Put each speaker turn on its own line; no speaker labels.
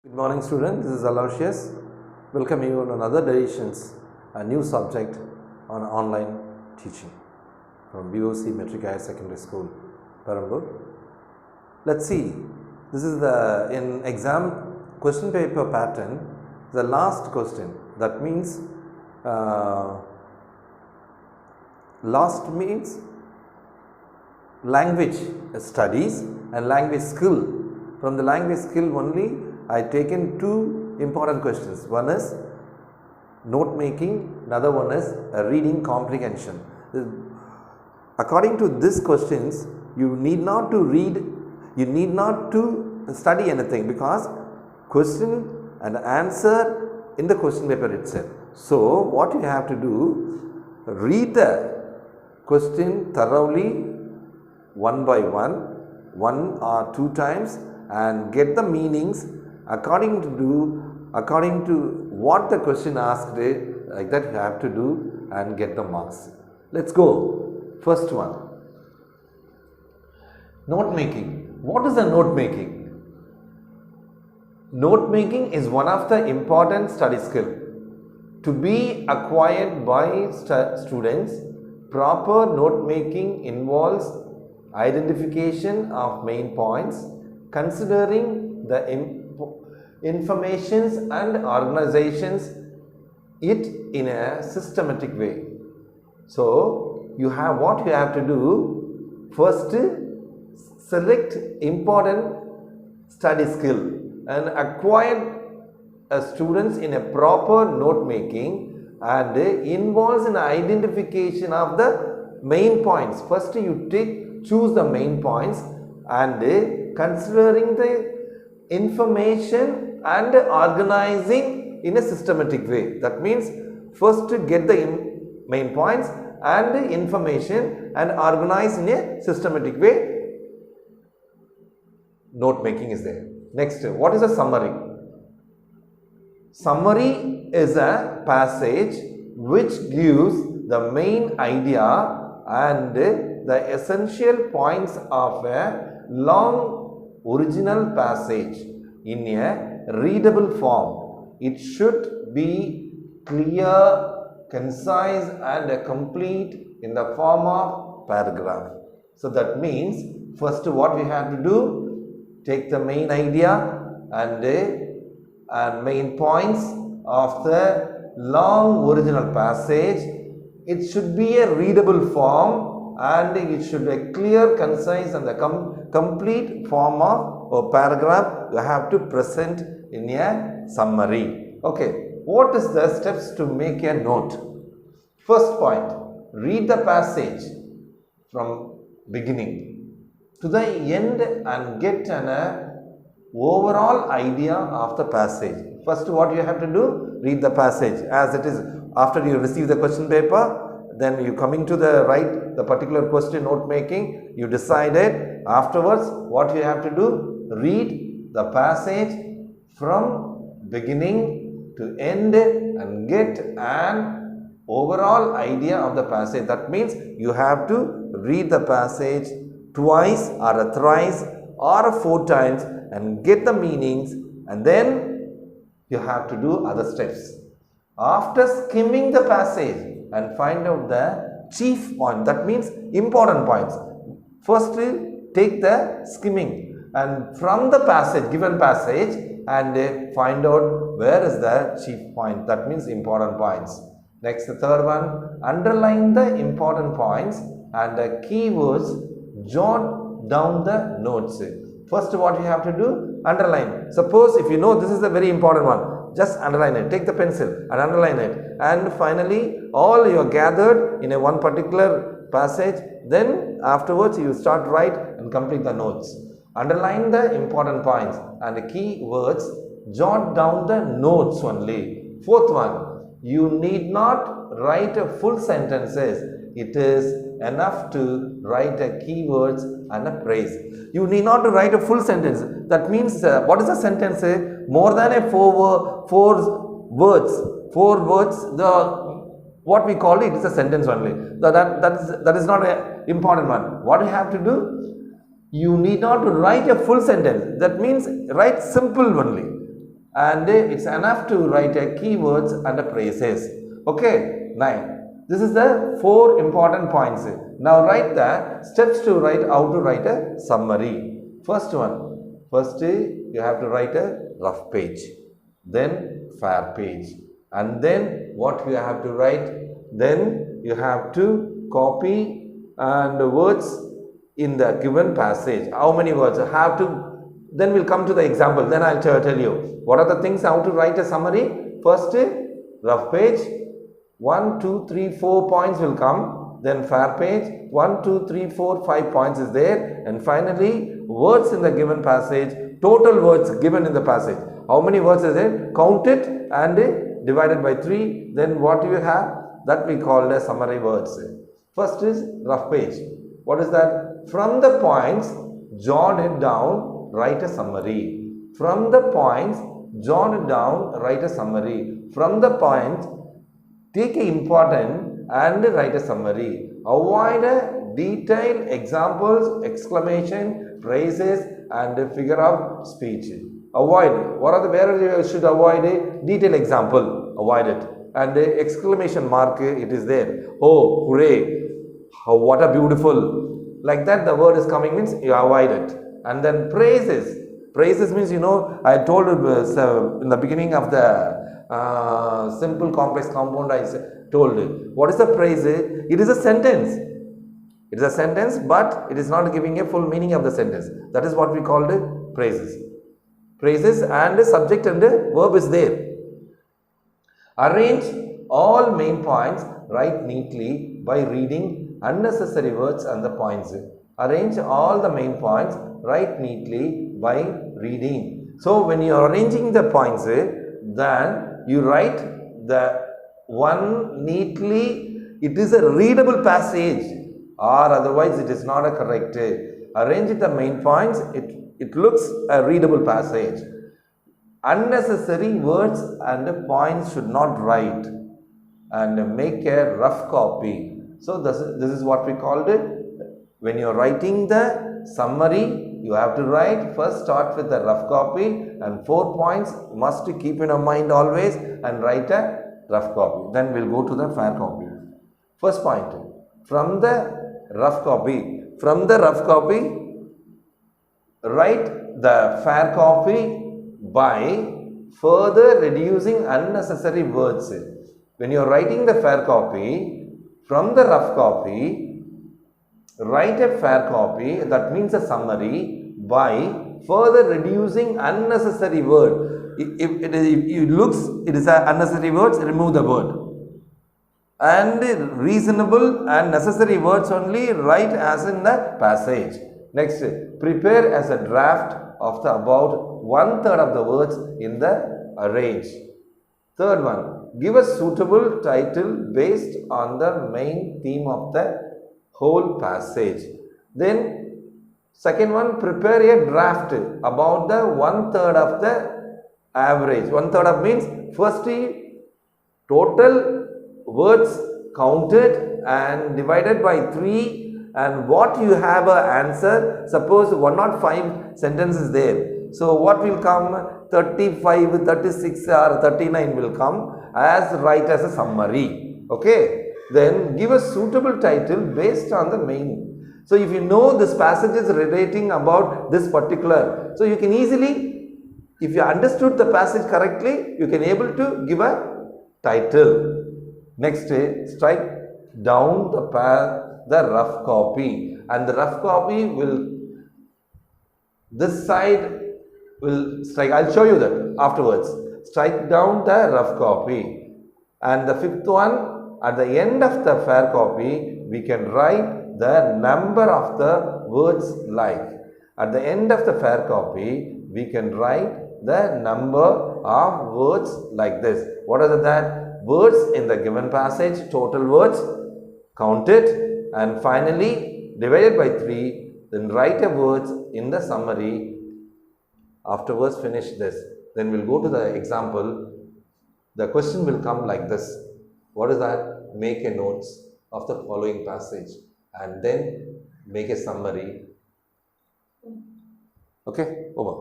Good morning students, this is Aloysius. Welcome you on another editions, a new subject on online teaching from BOC Metric Higher Secondary School, Perambur. Let's see, this is the in exam question paper pattern, the last question. That means last means language studies and language skill. From the language skill only I taken two important questions. One is note making, another one is reading comprehension. According to these questions, you need not to read, you need not to study anything, because question and answer in the question paper itself. So what you have to do, read the question thoroughly one by one or two times, and get the meanings according to what the question asked, like that you have to do and get the marks. Let's go. First one, note making. What is a note making? Note making is one of the important study skill to be acquired by students. Proper note making involves identification of main points, considering the informations and organizations it in a systematic way. So you have what you have to do. First, select important study skill and acquire students in a proper note making, and involves an identification of the main points. First you choose the main points, and considering the information and organizing in a systematic way. That means first get the main points and information and organize in a systematic way. Note making is there. Next, what is a summary? Summary is a passage which gives the main idea and the essential points of a long original passage in a readable form. It should be clear, concise and complete in the form of paragraph. So that means first what we have to do, take the main idea and main points of the long original passage. It should be a readable form, and it should be a clear, concise and the complete form of a paragraph you have to present in a summary. Okay, what is the steps to make a note? First point, read the passage from beginning to the end and get an overall idea of the passage. First what you have to do, read the passage as it is. After you receive the question paper, then you coming to the write the particular question note making, you decided. Afterwards what you have to do, read the passage from beginning to end and get an overall idea of the passage. That means you have to read the passage twice or thrice or four times and get the meanings, and then you have to do other steps. After skimming the passage and find out the chief point, that means important points. Firstly, take the skimming and from the passage, given passage, and find out where is the chief point, that means important points. Next, the third one, underline the important points and the keywords, jot down the notes. First what you have to do, underline. Suppose if you know this is a very important one, just underline it. Take the pencil and underline it. And finally, all you are gathered in a one particular passage. Then afterwards, you start write and complete the notes. Underline the important points and the key words. Jot down the notes only. Fourth one, you need not write a full sentences. It is enough to write a keywords and a phrase. You need not to write a full sentence. That means what is a sentence? More than a four words. The what we call it is a sentence only. That is not an important one. What you have to do? You need not to write a full sentence. That means write simple only. and it's enough to write a keywords and a phrases. Okay, 9. This is the 4 important points. Now write the steps to write how to write a summary. First one, first you have to write a rough page, then fair page, and then what you have to write, then you have to copy and words in the given passage. How many words? Have to. Then we'll come to the example. Then I'll tell you what are the things how to write a summary. First, rough page. 1, 2, 3, 4 points will come. Then fair page. 1, 2, 3, 4, 5 points is there. And finally, words in the given passage. Total words given in the passage. How many words is there? Count it and divided by 3. Then what do you have? That we call the summary words. First is rough page. What is that? From the points, jot it down, write a summary. From the points, jot it down, write a summary. From the points, take important and write a summary. Avoid detailed examples, exclamation, phrases, and figure of speech. Avoid. What are the where you should avoid a detailed example? Avoid it. And the exclamation mark, it is there. Oh, hooray! What a beautiful. Like that, the word is coming means you avoid it. And then praises. Praises means, you know, I told in the beginning of the simple complex compound, I told you. What is the praise? It is a sentence. It is a sentence, but it is not giving a full meaning of the sentence. That is what we called praises. Praises and subject and verb is there. Arrange all main points, write neatly by reading unnecessary words and the points. Arrange all the main points, write neatly by reading. So when you are arranging the points, then you write the one neatly. It is a readable passage, or otherwise it is not a correct. Arrange the main points, it looks a readable passage. Unnecessary words and points should not write, and make a rough copy. So this is what we called it. When you are writing the summary, you have to write, first start with the rough copy, and 4 points must keep in your mind always, and write a rough copy. Then we'll go to the fair copy. First point, from the rough copy. From the rough copy, write the fair copy by further reducing unnecessary words. When you are writing the fair copy, from the rough copy, write a fair copy, that means a summary, by further reducing unnecessary word. If it looks, it is a unnecessary words, remove the word. And reasonable and necessary words only write as in the passage. Next, prepare as a draft of the about 1/3 of the words in the range. Third one, give a suitable title based on the main theme of the whole passage. Then second one, prepare a draft about the 1/3 of the average. 1/3 of means first total words counted and divided by 3, and what you have a answer. Suppose 105 sentences there. So what will come? 35, 36 or 39 will come as write as a summary. Okay. Then give a suitable title based on the main. So if you know this passage is relating about this particular, so you can easily, if you understood the passage correctly, you can able to give a title. Next, strike down the rough copy, and the rough copy will, this side will strike. I'll show you that afterwards. Strike down the rough copy, and the fifth one, at the end of the fair copy, we can write the number of the words like. At the end of the fair copy, we can write the number of words like this. What are that? Words in the given passage, total words, count it, and finally divided by 3, then write a words in the summary. Afterwards finish this. Then we'll go to the example. The question will come like this. What is that? Make a notes of the following passage and then make a summary. Okay, over.